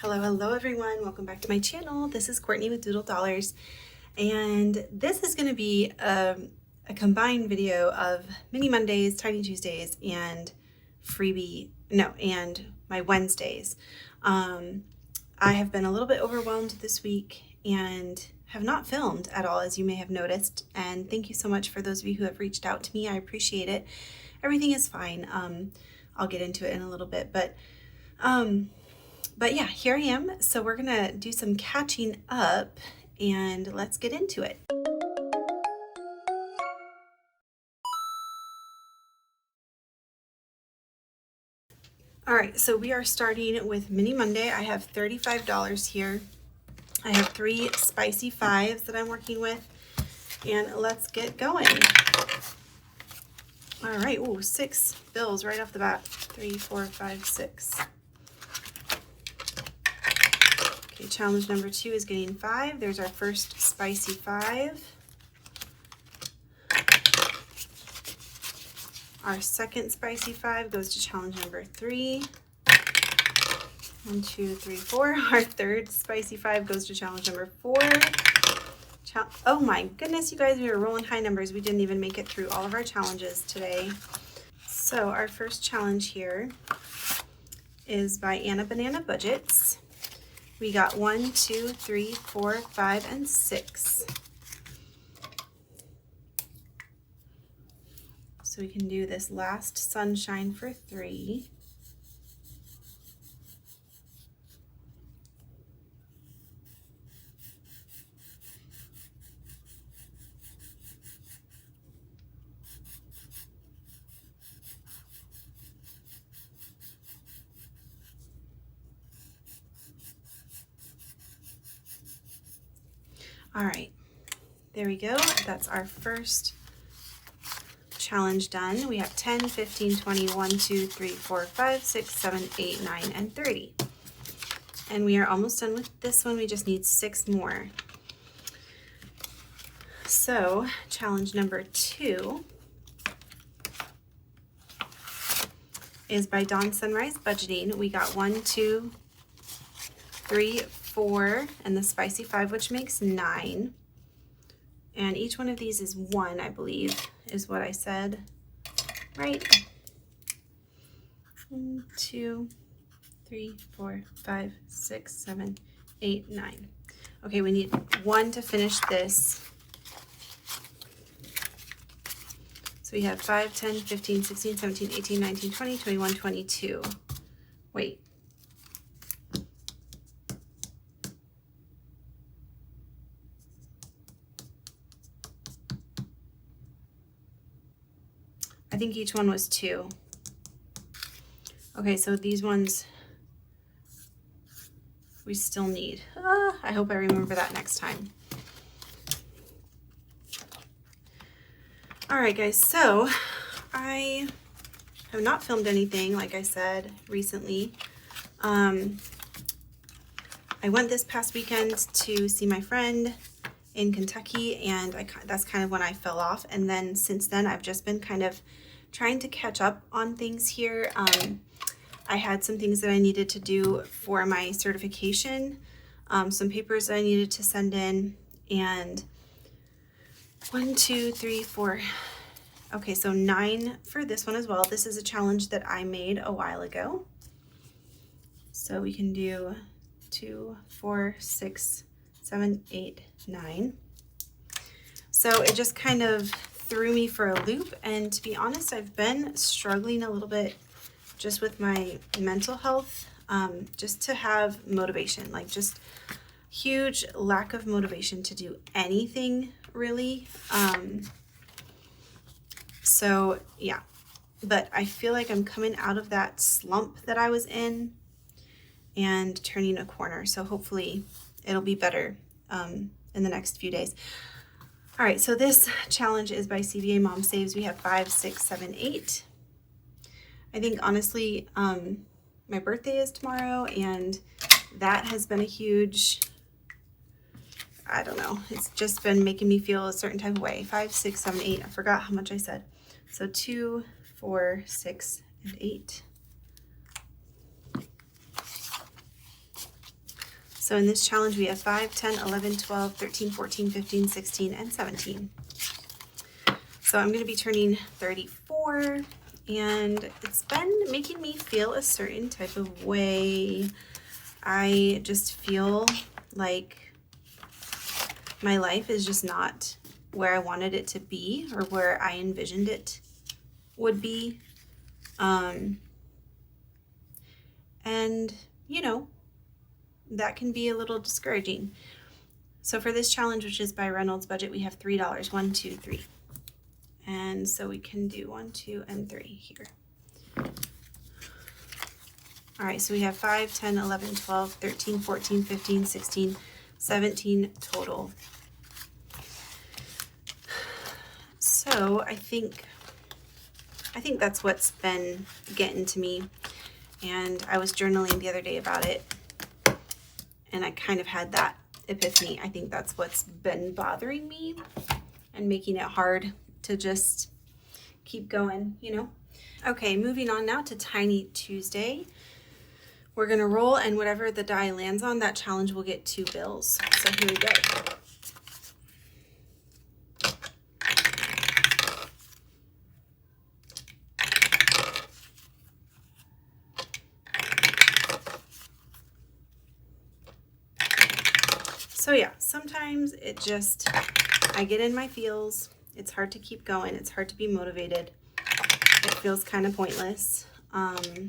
Hello everyone, welcome back to my channel. This is Courtney with Doodle Dollars, and this is going to be a combined video of Mini Mondays, Tiny Tuesdays, and and my Wednesdays. I have been a little bit overwhelmed this week and have not filmed at all, as you may have noticed, and thank you so much for those of you who have reached out to me. I appreciate it. Everything is fine. I'll get into it in a little bit, but yeah, here I am. So we're gonna do some catching up and let's get into it. All right, so we are starting with Mini Monday. I have $35 here. I have 3 spicy 5s that I'm working with, and let's get going. All right, ooh, 6 bills right off the bat. 3, 4, 5, 6. Okay, challenge number 2 is getting 5. There's our first spicy 5. Our second spicy 5 goes to challenge number 3. 1, 2, 3, 4. Our third spicy 5 goes to challenge number 4. Oh my goodness, you guys, we were rolling high numbers. We didn't even make it through all of our challenges today. So our first challenge here is by Anna Banana Budgets. We got 1, 2, 3, 4, 5, and 6. So we can do this last sunshine for 3. All right, there we go. That's our first challenge done. We have 10, 15, 20, 1, 2, 3, 4, 5, 6, 7, 8, 9, and 30. And we are almost done with this one. We just need 6 more. So challenge number 2 is by Dawn Sunrise Budgeting. We got 1, 2, 3, 4, and the spicy 5, which makes 9. And each one of these is 1, I believe, is what I said, right? 1, 2, 3, 4, 5, 6, 7, 8, 9. Okay, we need 1 to finish this. So we have 5, 10, 15, 16, 17, 18, 19, 20, 21, 22. Wait. I think each one was 2. Okay, so these ones we still need. I hope I remember that next time. All right, guys, so I have not filmed anything, like I said, recently. I went this past weekend to see my friend in Kentucky, and that's kind of when I fell off. And then since then, I've just been kind of trying to catch up on things here. I had some things that I needed to do for my certification, some papers that I needed to send in, and 1, 2, 3, 4. Okay, so 9 for this one as well. This is a challenge that I made a while ago. So we can do 2, 4, 6, 7, 8, 9. So it just kind of threw me for a loop, and to be honest, I've been struggling a little bit just with my mental health, just to have motivation, like just huge lack of motivation to do anything really. So yeah, but I feel like I'm coming out of that slump that I was in and turning a corner. So hopefully it'll be better in the next few days. All right, so this challenge is by CBA Mom Saves. We have 5, 6, 7, 8. I think honestly, my birthday is tomorrow, and that has been a huge, I don't know, it's just been making me feel a certain type of way. 5, 6, 7, 8. I forgot how much I said. So 2, 4, 6, and 8. So in this challenge, we have 5, 10, 11, 12, 13, 14, 15, 16, and 17. So I'm going to be turning 34, and it's been making me feel a certain type of way. I just feel like my life is just not where I wanted it to be or where I envisioned it would be. And, you know, that can be a little discouraging. So for this challenge, which is by Reynolds Budget, we have $3. 1, 2, 3. And so we can do 1, 2, and 3 here. All right, so we have 5, 10, 11, 12, 13, 14, 15, 16, 17 total. So I think that's what's been getting to me. And I was journaling the other day about it, and I kind of had that epiphany. I think that's what's been bothering me and making it hard to just keep going, you know? Okay, moving on now to Tiny Tuesday. We're gonna roll, and whatever the die lands on, that challenge will get 2 bills. So here we go. So yeah, sometimes I get in my feels. It's hard to keep going. It's hard to be motivated. It feels kind of pointless. And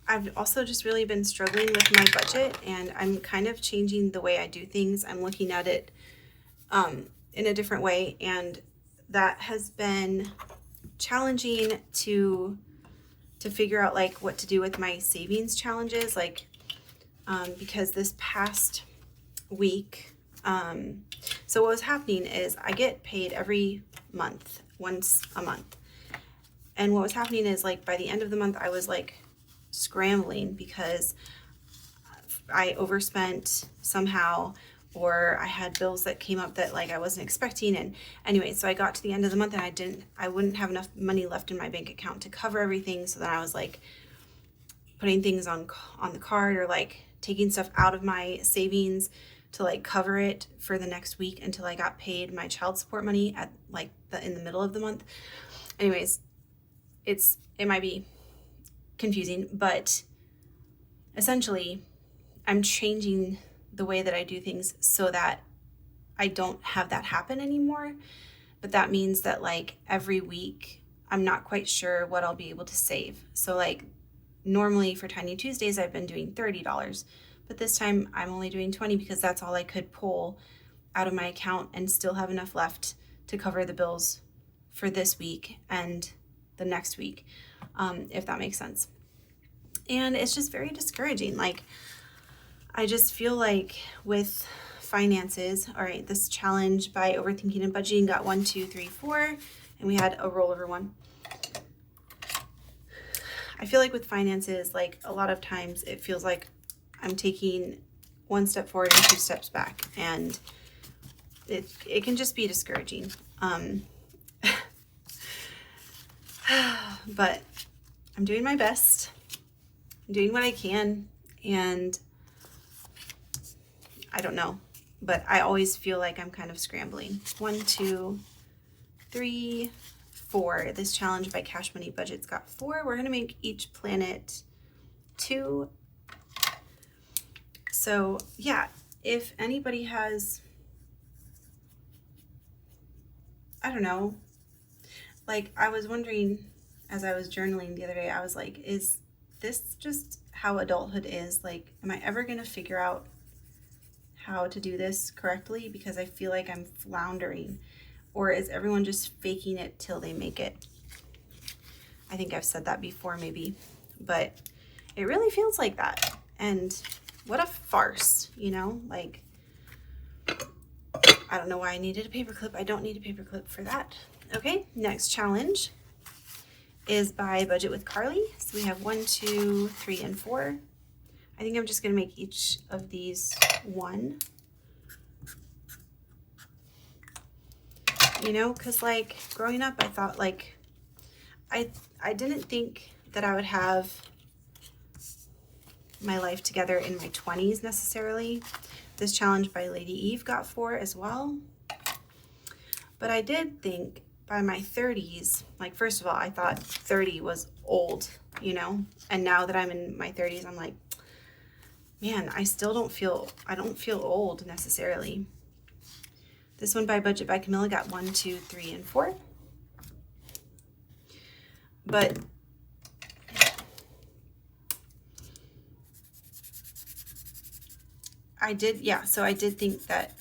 I've also just really been struggling with my budget, and I'm kind of changing the way I do things. I'm looking at it in a different way, and that has been challenging to figure out like what to do with my savings challenges, like because this past week, so what was happening is I get paid every month, once a month. And what was happening is like by the end of the month, I was like scrambling because I overspent somehow, or I had bills that came up that like I wasn't expecting. And anyway, so I got to the end of the month and I wouldn't have enough money left in my bank account to cover everything. So then I was like putting things on the card, or like taking stuff out of my savings to like cover it for the next week until I got paid my child support money at like in the middle of the month. Anyways, it might be confusing, but essentially I'm changing the way that I do things so that I don't have that happen anymore. But that means that like every week I'm not quite sure what I'll be able to save. So like normally for Tiny Tuesdays I've been doing $30, but this time I'm only doing 20 because that's all I could pull out of my account and still have enough left to cover the bills for this week and the next week, if that makes sense. And it's just very discouraging. Like, I just feel like with finances, all right, this challenge by overthinking and budgeting got 1, 2, 3, 4, and we had a rollover one. I feel like with finances, like a lot of times it feels like I'm taking 1 step forward and 2 steps back, and it can just be discouraging. But I'm doing my best. I'm doing what I can, and I don't know, but I always feel like I'm kind of scrambling. 1, 2, 3, 4. This challenge by Cash Money Budget's got 4. We're gonna make each planet 2. So yeah, if anybody has, I don't know, like I was wondering as I was journaling the other day, I was like, is this just how adulthood is? Like, am I ever gonna figure out how to do this correctly? Because I feel like I'm floundering. Or is everyone just faking it till they make it? I think I've said that before maybe, but it really feels like that. And what a farce, you know? Like, I don't know why I needed a paperclip. I don't need a paperclip for that. Okay, next challenge is by Budget with Carly. So we have 1, 2, 3, and 4. I think I'm just gonna make each of these 1. You know, because like growing up, I thought like, I didn't think that I would have my life together in my 20s necessarily. This challenge by Lady Eve got 4 as well. But I did think by my 30s, like first of all, I thought 30 was old, you know? And now that I'm in my 30s, I'm like, man, I don't feel old necessarily. This one by Budget by Camilla got 1, 2, 3, and 4. But I did think that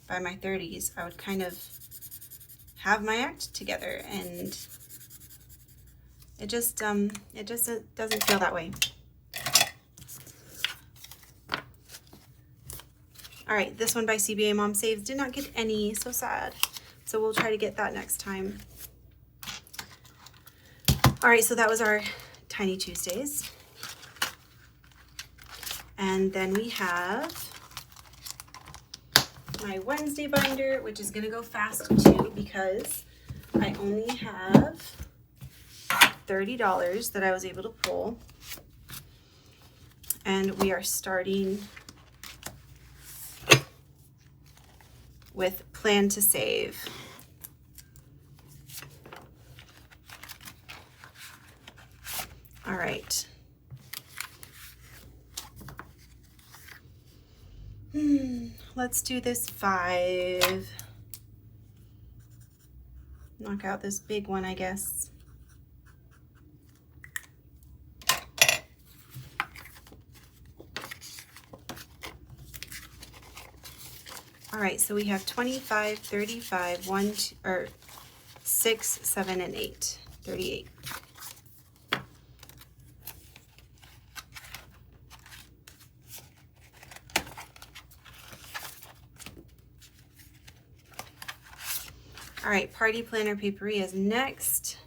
by my 30s, I would kind of have my act together, and it just doesn't feel that way. All right, this one by CBA Mom Saves did not get any, so sad. So we'll try to get that next time. All right, so that was our Tiny Tuesdays. And then we have my Wednesday binder, which is gonna go fast too because I only have $30 that I was able to pull. And we are starting with Plan to Save. All right. Let's do this 5. Knock out this big one, I guess. All right, so we have 25, 35, 1, 2, or 6, 7, and 8. 38. All right, Party Planner Papery is next.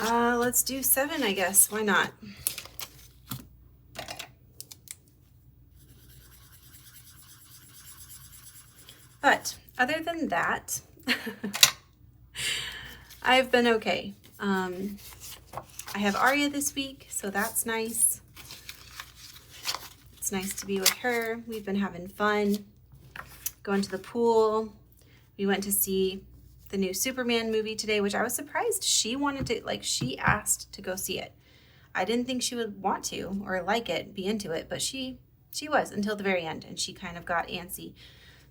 Let's do 7, I guess. Why not? But other than that, I've been okay. I have Aria this week, so that's nice. It's nice to be with her. We've been having fun, going to the pool. We went to see the new Superman movie today, which I was surprised she wanted to, like, she asked to go see it. I didn't think she would want to or like it, be into it, but she was until the very end, and she kind of got antsy.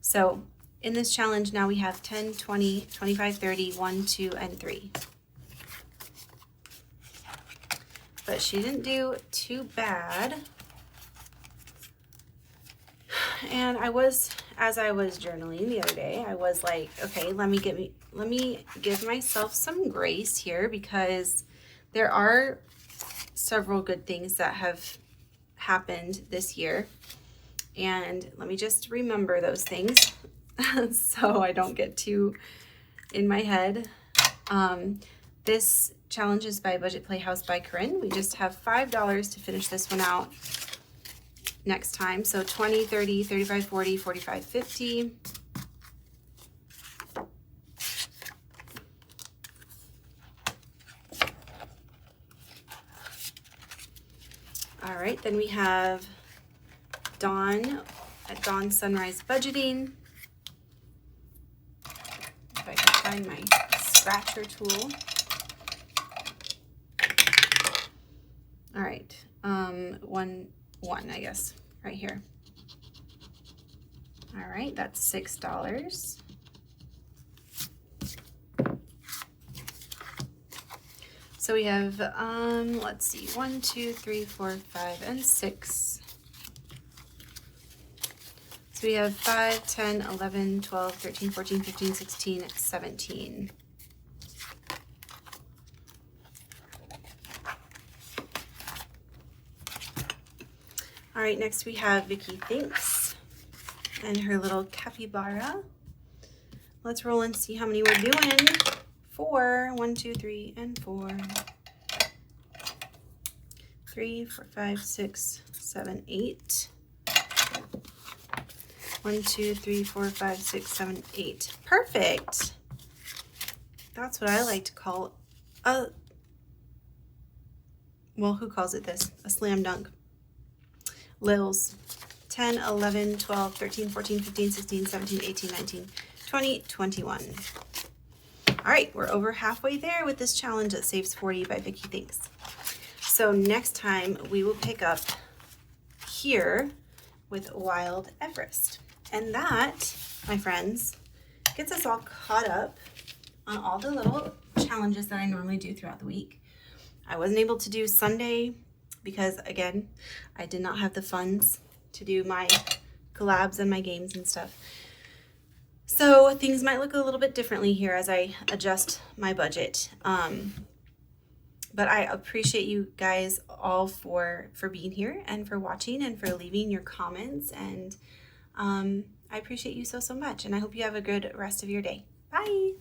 So in this challenge now we have 10, 20, 25, 30, 1, 2, and 3. But she didn't do too bad. And as I was journaling the other day, I was like, okay, let me give myself some grace here, because there are several good things that have happened this year. And let me just remember those things so I don't get too in my head. This challenge is by Budget Playhouse by Corinne. We just have $5 to finish this one out next time. So 20, 30, 35, 40, 45, 50. All right, then we have Dawn at Dawn Sunrise Budgeting. If I can find my scratcher tool. All right, one, I guess, right here. All right, that's $6. So we have, let's see, 1, 2, 3, 4, 5, and 6. So we have 5, 10, 11, 12, 13, 14, 15, 16, 17. All right, next we have Vicky Thinks and her little capybara. Let's roll and see how many we're doing. 4, 1, 2, 3, and 4. 3, 4, 5, 6, 7, 8. 1, 2, 3, 4, 5, 6, 7, 8. Perfect. That's what I like to call a, well, who calls it this? A slam dunk. Lils, 10, 11, 12, 13, 14, 15, 16, 17, 18, 19, 20, 21. All right, we're over halfway there with this challenge that saves 40 by Vicki Thinks. So next time we will pick up here with Wild Everest. And that, my friends, gets us all caught up on all the little challenges that I normally do throughout the week. I wasn't able to do Sunday because, again, I did not have the funds to do my collabs and my games and stuff. So things might look a little bit differently here as I adjust my budget. But I appreciate you guys all for being here and for watching and for leaving your comments. And I appreciate you so much. And I hope you have a good rest of your day. Bye.